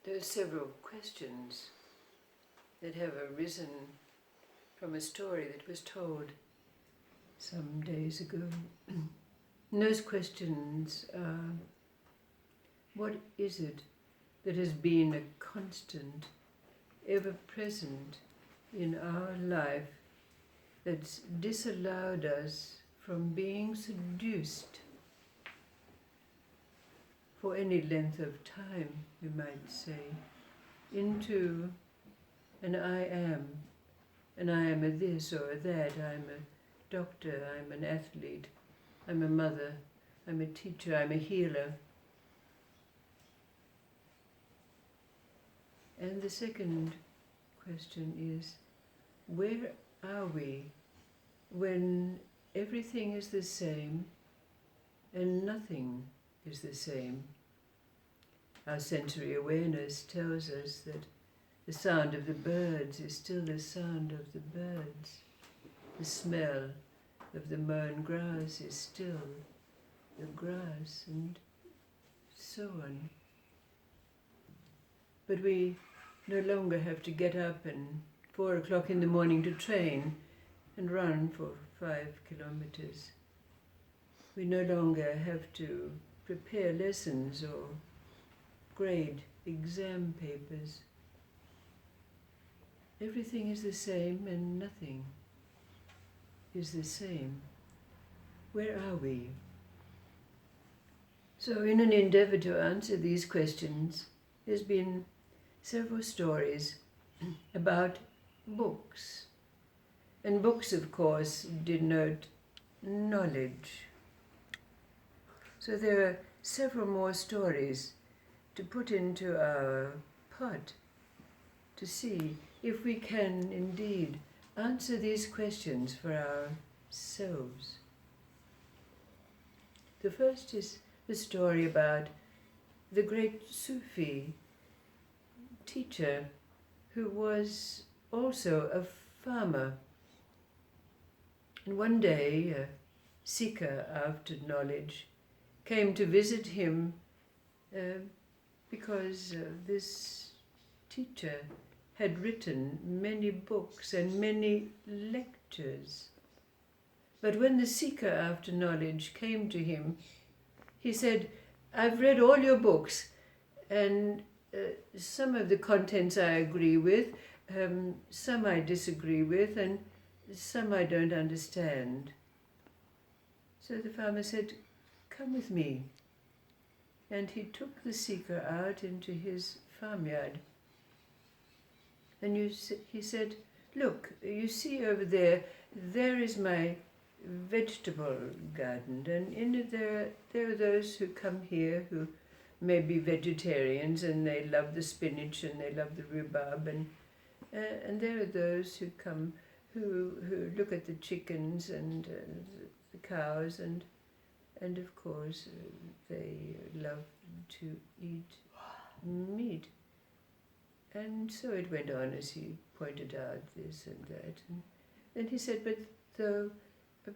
There are several questions that have arisen from a story that was told some days ago. And those questions are, what is it that has been a constant, ever present in our life that's disallowed us from being seduced for any length of time, you might say, into an I am a this or a that, I'm a doctor, I'm an athlete, I'm a mother, I'm a teacher, I'm a healer. And the second question is, where are we when everything is the same and nothing is the same? Our sensory awareness tells us that the sound of the birds is still the sound of the birds. The smell of the mown grass is still the grass, and so on. But we no longer have to get up at 4 o'clock in the morning to train and run for 5 kilometers. We no longer have to prepare lessons or grade exam papers. Everything is the same and nothing is the same. Where are we? So in an endeavor to answer these questions, there's been several stories about books. And books, of course, denote knowledge. So there are several more stories to put into our pot to see if we can indeed answer these questions for ourselves. The first is the story about the great Sufi teacher who was also a farmer. And one day a seeker after knowledge came to visit him because this teacher had written many books and many lectures. But when the seeker after knowledge came to him, he said, I've read all your books, and some of the contents I agree with, some I disagree with, and some I don't understand. So the farmer said, come with me. And he took the seeker out into his farmyard. And he said, look, you see over there, there is my vegetable garden. And in it there are those who come here who may be vegetarians, and they love the spinach and they love the rhubarb. And there are those who come who look at the chickens and the cows, and of course they love to eat meat. And so it went on as he pointed out this and that. And then he said, but though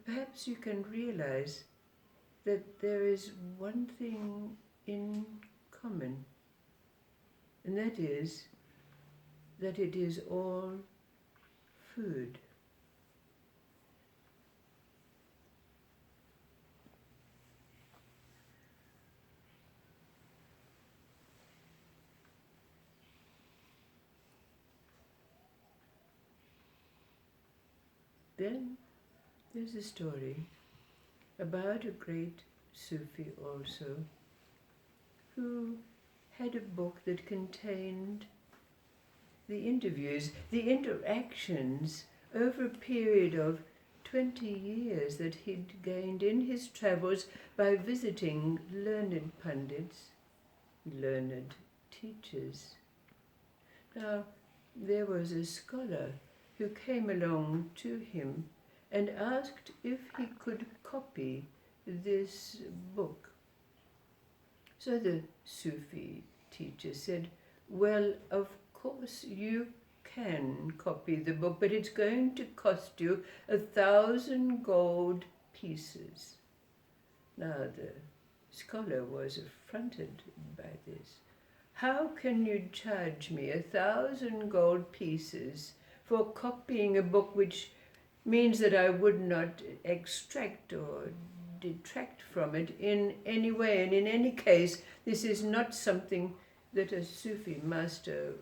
perhaps you can realize that there is one thing in common, and that is that it is all food. Then there's a story about a great Sufi also, who had a book that contained the interviews, the interactions over a period of 20 years that he'd gained in his travels by visiting learned pundits, learned teachers. Now, there was a scholar who came along to him and asked if he could copy this book. So the Sufi teacher said, well, of course you can copy the book, but it's going to cost you 1,000 gold pieces. Now the scholar was affronted by this. How can you charge me 1,000 gold pieces for copying a book which means that I would not extract or detract from it in any way? And in any case, this is not something that a Sufi master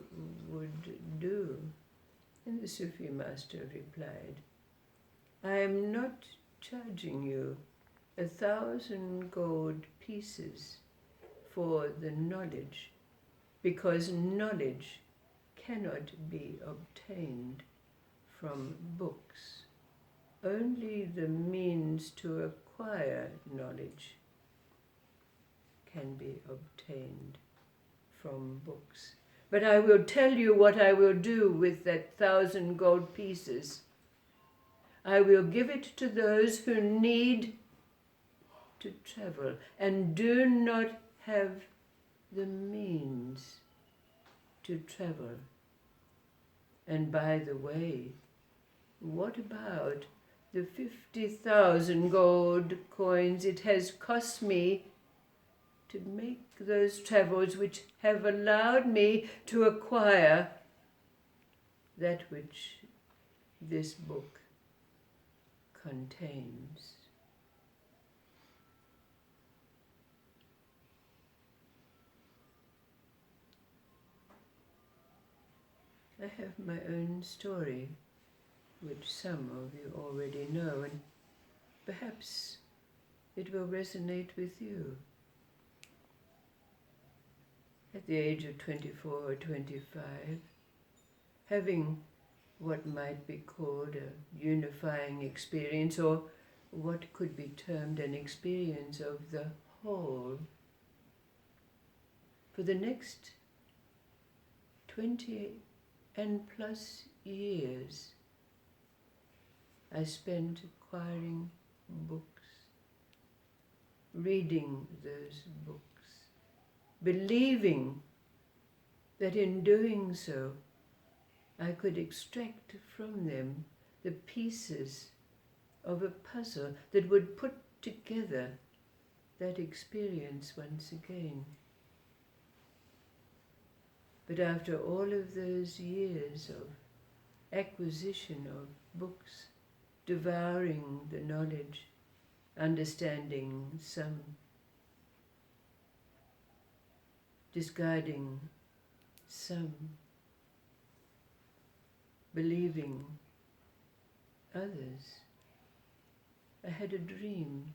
would do. And the Sufi master replied, I am not charging you 1,000 gold pieces for the knowledge, because knowledge cannot be obtained from books. Only the means to acquire knowledge can be obtained from books. But I will tell you what I will do with that 1,000 gold pieces. I will give it to those who need to travel and do not have the means to travel. And by the way, what about the 50,000 gold coins it has cost me to make those travels which have allowed me to acquire that which this book contains? I have my own story, which some of you already know, and perhaps it will resonate with you. At the age of 24 or 25, having what might be called a unifying experience, or what could be termed an experience of the whole, for the next 20 and plus years, I spent acquiring books, reading those books, believing that in doing so I could extract from them the pieces of a puzzle that would put together that experience once again. But after all of those years of acquisition of books, devouring the knowledge, understanding some, discarding some, believing others, I had a dream.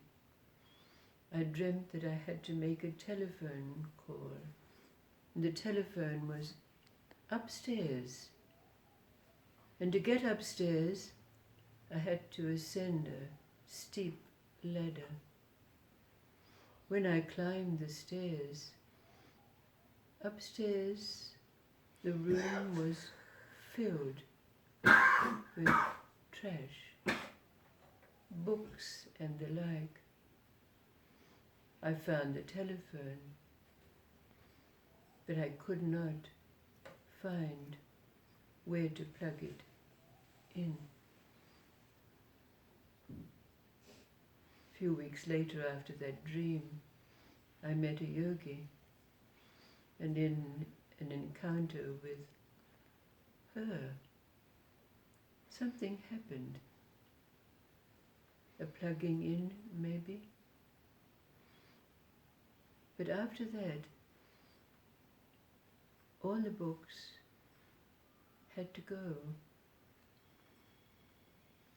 I dreamt that I had to make a telephone call. And the telephone was upstairs. And to get upstairs, I had to ascend a steep ladder. When I climbed the stairs, upstairs, the room was filled with trash, books and the like. I found the telephone, but I could not find where to plug it in. A few weeks later, after that dream, I met a yogi, and in an encounter with her, something happened. A plugging in, maybe. But after that, all the books had to go.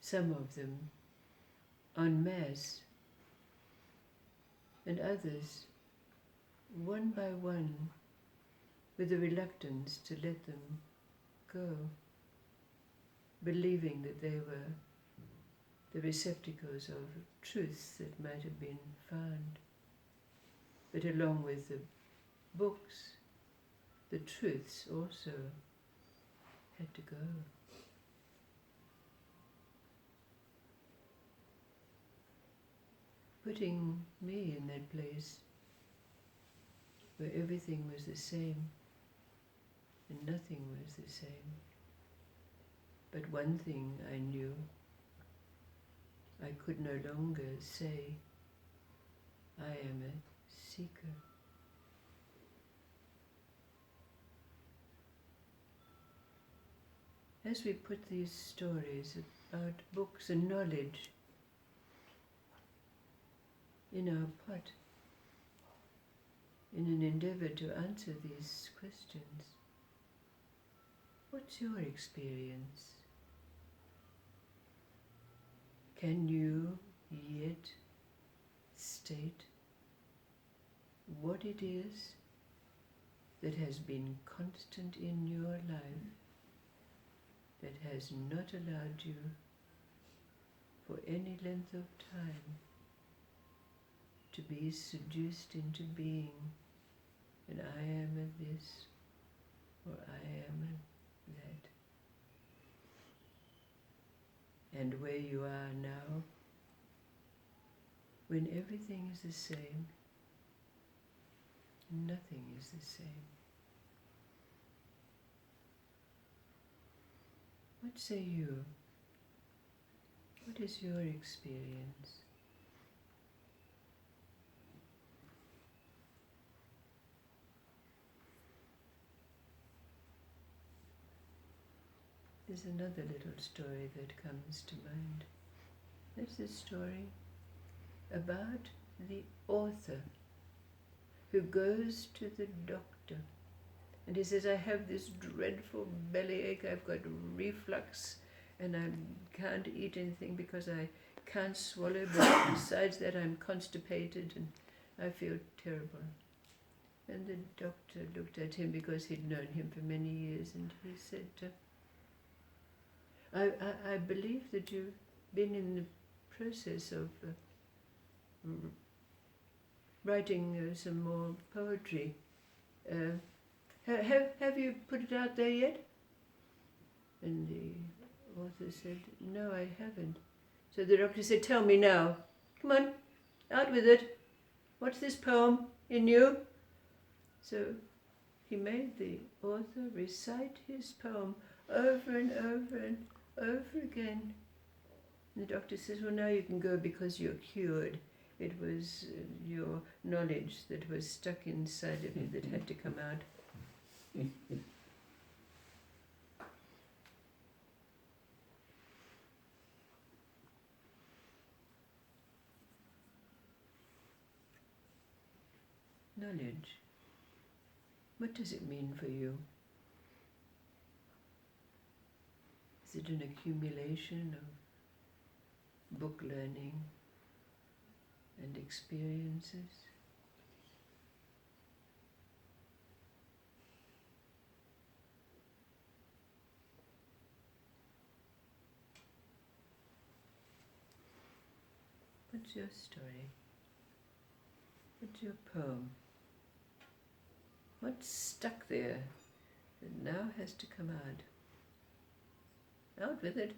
Some of them en masse, and others, one by one, with a reluctance to let them go, believing that they were the receptacles of truths that might have been found. But along with the books, the truths also had to go. Putting me in that place where everything was the same and nothing was the same. But one thing I knew, I could no longer say, I am a seeker. as we put these stories about books and knowledge in our pot, in an endeavor to answer these questions, what's your experience? Can you yet state what it is that has been constant in your life, that has not allowed you for any length of time to be seduced into being an I am a this or I am a that? And where you are now, when everything is the same, nothing is the same. What say you? What is your experience? There's another little story that comes to mind. There's this story about the author who goes to the doctor and he says, I have this dreadful bellyache, I've got reflux and I can't eat anything because I can't swallow, but besides that I'm constipated and I feel terrible. And the doctor looked at him because he'd known him for many years and he said, I believe that you've been in the process of writing some more poetry. Have you put it out there yet? And the author said, no, I haven't. So the doctor said, tell me now. Come on, out with it. What's this poem in you? So he made the author recite his poem over and over and over again. And the doctor says, well, now you can go because you're cured. It was your knowledge that was stuck inside of you that had to come out. Knowledge. What does it mean for you? Is it an accumulation of book learning and experiences? What's your story? What's your poem? What's stuck there that now has to come out? Out with it.